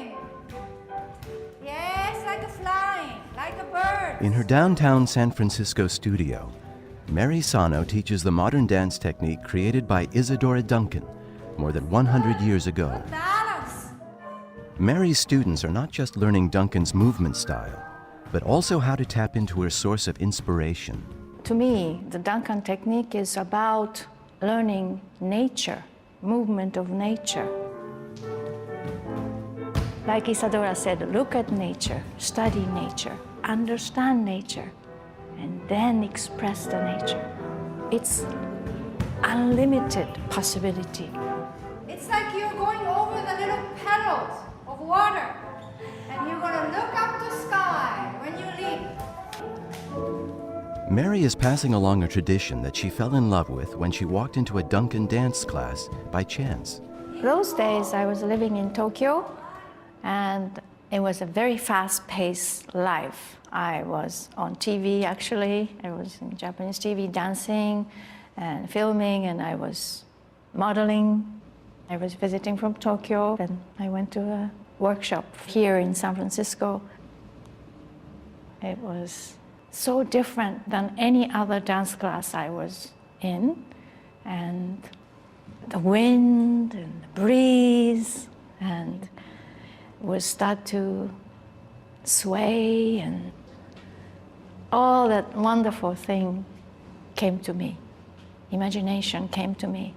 flying. Yes, like a flying, like a bird. In her downtown San Francisco studio, Mary Sano teaches the modern dance technique created by Isadora Duncan more than 100 years ago. Balance. Mary's students are not just learning Duncan's movement style, but also how to tap into her source of inspiration. To me, the Duncan technique is about learning nature, movement of nature. Like Isadora said, look at nature, study nature, understand nature, and then express the nature. It's unlimited possibility. It's like you're going over the little petals of water, and you're going to look up the sky when you leap. Mary is passing along a tradition that she fell in love with when she walked into a Duncan dance class by chance. Those days I was living in Tokyo, and it was a very fast-paced life. I was on TV, actually. I was in Japanese TV dancing and filming, and I was modeling. I was visiting from Tokyo, and I went to a workshop here in San Francisco. It was so different than any other dance class I was in, and the wind and the breeze, and would start to sway, and all that wonderful thing came to me. Imagination came to me.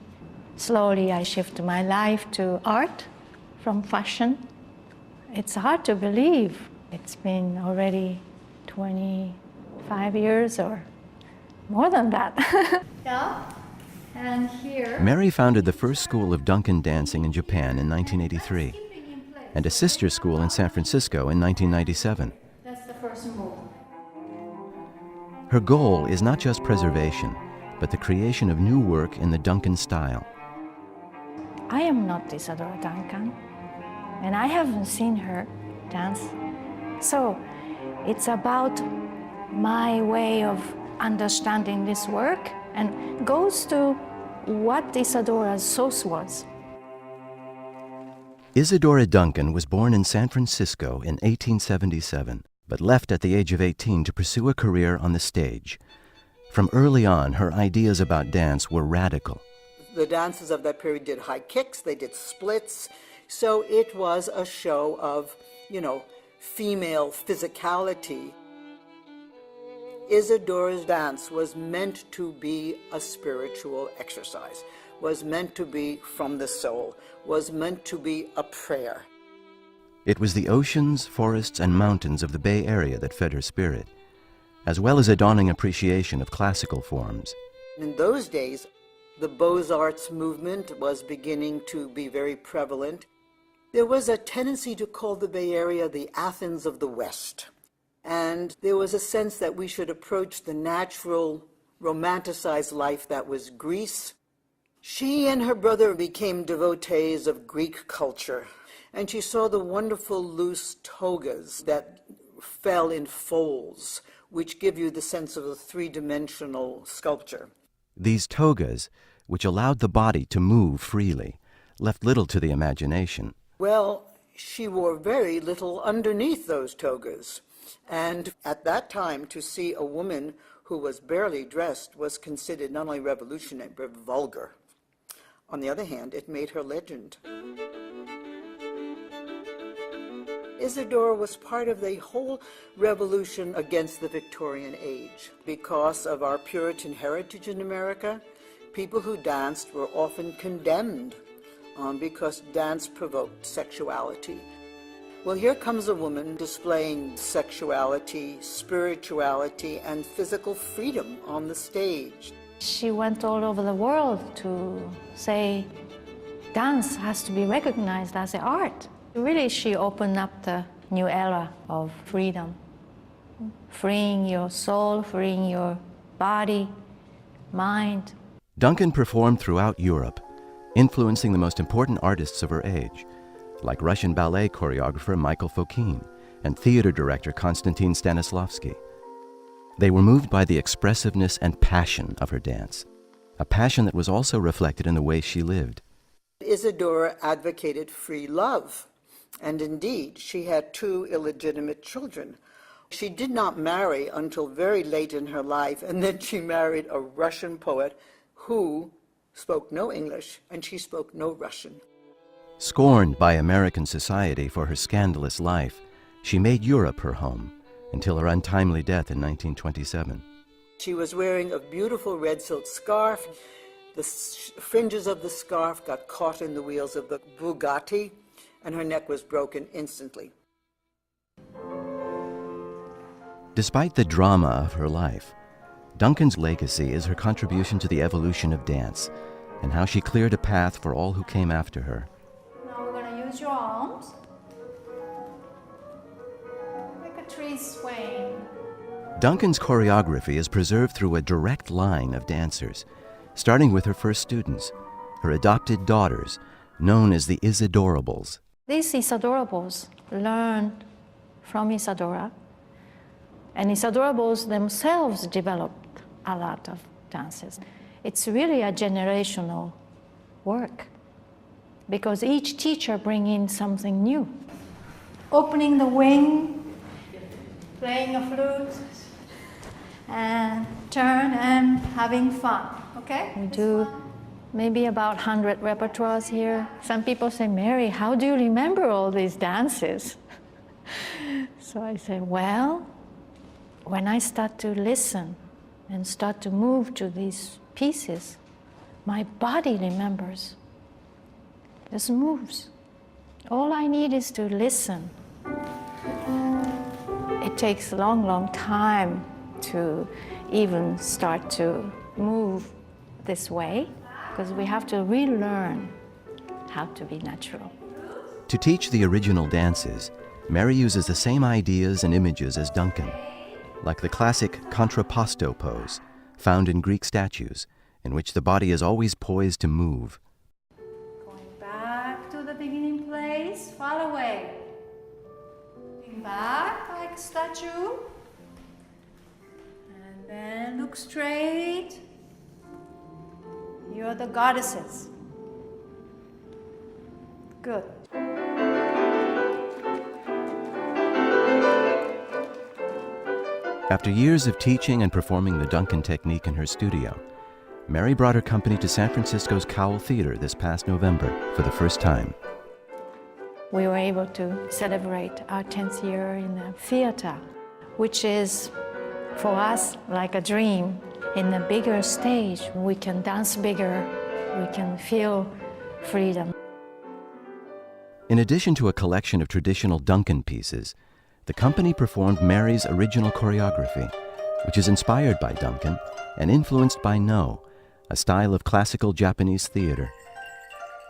Slowly I shifted my life to art from fashion. It's hard to believe. It's been already 25 years or more than that. Yeah. And here. Mary founded the first school of Duncan dancing in Japan in 1983 and a sister school in San Francisco in 1997. That's the first move. Her goal is not just preservation, but the creation of new work in the Duncan style. I am not Isadora Duncan, and I haven't seen her dance. So it's about my way of understanding this work, and goes to what Isadora's source was. Isadora Duncan was born in San Francisco in 1877, but left at the age of 18 to pursue a career on the stage. From early on, her ideas about dance were radical. The dancers of that period did high kicks, they did splits, so it was a show of, female physicality. Isadora's dance was meant to be a spiritual exercise, was meant to be from the soul, was meant to be a prayer. It was the oceans, forests, and mountains of the Bay Area that fed her spirit, as well as a dawning appreciation of classical forms. In those days, the Beaux-Arts movement was beginning to be very prevalent. There was a tendency to call the Bay Area the Athens of the West. And there was a sense that we should approach the natural, romanticized life that was Greece. She and her brother became devotees of Greek culture, and she saw the wonderful loose togas that fell in folds, which give you the sense of a three-dimensional sculpture. These togas, which allowed the body to move freely, left little to the imagination. Well, she wore very little underneath those togas. And at that time, to see a woman who was barely dressed was considered not only revolutionary, but vulgar. On the other hand, it made her legend. Isadora was part of the whole revolution against the Victorian age. Because of our Puritan heritage in America, people who danced were often condemned because dance provoked sexuality. Well, here comes a woman displaying sexuality, spirituality, and physical freedom on the stage. She went all over the world to say dance has to be recognized as an art. Really, she opened up the new era of freedom, freeing your soul, freeing your body, mind. Duncan performed throughout Europe, influencing the most important artists of her age, like Russian ballet choreographer Michael Fokine and theater director Konstantin Stanislavski. They were moved by the expressiveness and passion of her dance, a passion that was also reflected in the way she lived. Isadora advocated free love. And indeed, she had 2 illegitimate children. She did not marry until very late in her life, and then she married a Russian poet who spoke no English, and she spoke no Russian. Scorned by American society for her scandalous life, she made Europe her home until her untimely death in 1927. She was wearing a beautiful red silk scarf. The fringes of the scarf got caught in the wheels of the Bugatti, and her neck was broken instantly. Despite the drama of her life, Duncan's legacy is her contribution to the evolution of dance and how she cleared a path for all who came after her. Now we're going to use your arms. Like a tree swaying. Duncan's choreography is preserved through a direct line of dancers, starting with her first students, her adopted daughters, known as the Isadorables. These Isadorables learned from Isadora, and Isadorables themselves developed a lot of dances. It's really a generational work, because each teacher brings in something new. Opening the wing, playing a flute, and turn and having fun, okay? We do maybe about 100 repertoires here. Some people say, Mary, how do you remember all these dances? So I say, well, when I start to listen and start to move to these pieces, my body remembers, just moves. All I need is to listen. It takes a long, long time to even start to move this way, because we have to relearn how to be natural. To teach the original dances, Mary uses the same ideas and images as Duncan, like the classic contrapposto pose found in Greek statues, in which the body is always poised to move. Going back to the beginning place, fall away. Going back like a statue. And then look straight. You're the goddesses. Good. After years of teaching and performing the Duncan technique in her studio, Mary brought her company to San Francisco's Cowell Theater this past November for the first time. We were able to celebrate our 10th year in the theater, which is, for us, like a dream. In a bigger stage, we can dance bigger, we can feel freedom. In addition to a collection of traditional Duncan pieces, the company performed Mary's original choreography, which is inspired by Duncan and influenced by No, a style of classical Japanese theater.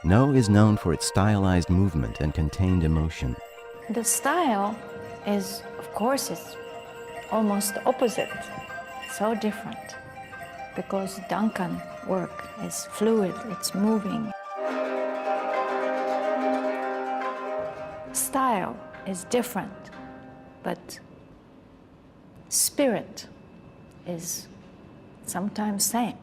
No is known for its stylized movement and contained emotion. The style is, of course, it's almost opposite, so different, because Duncan work is fluid, it's moving. Style is different, but spirit is sometimes same.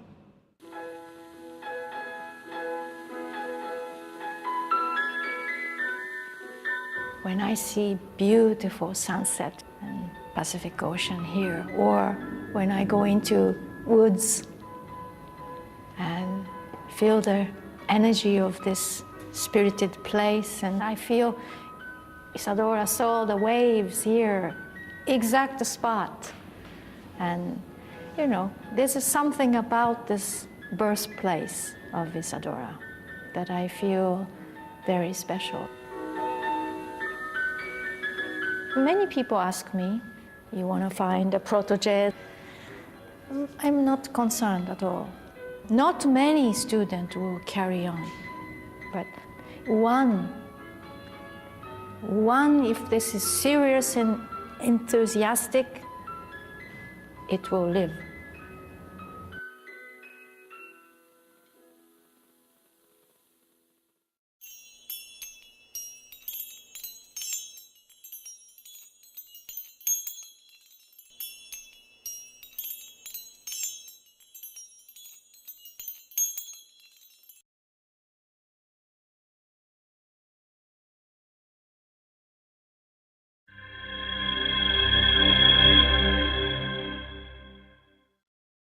When I see beautiful sunset and Pacific Ocean here, or when I go into woods and feel the energy of this spirited place, and I feel Isadora saw the waves here, exact spot. And, you know, there's something about this birthplace of Isadora that I feel very special. Many people ask me, you want to find a protege? I'm not concerned at all. Not many students will carry on, but one, if this is serious and enthusiastic, it will live.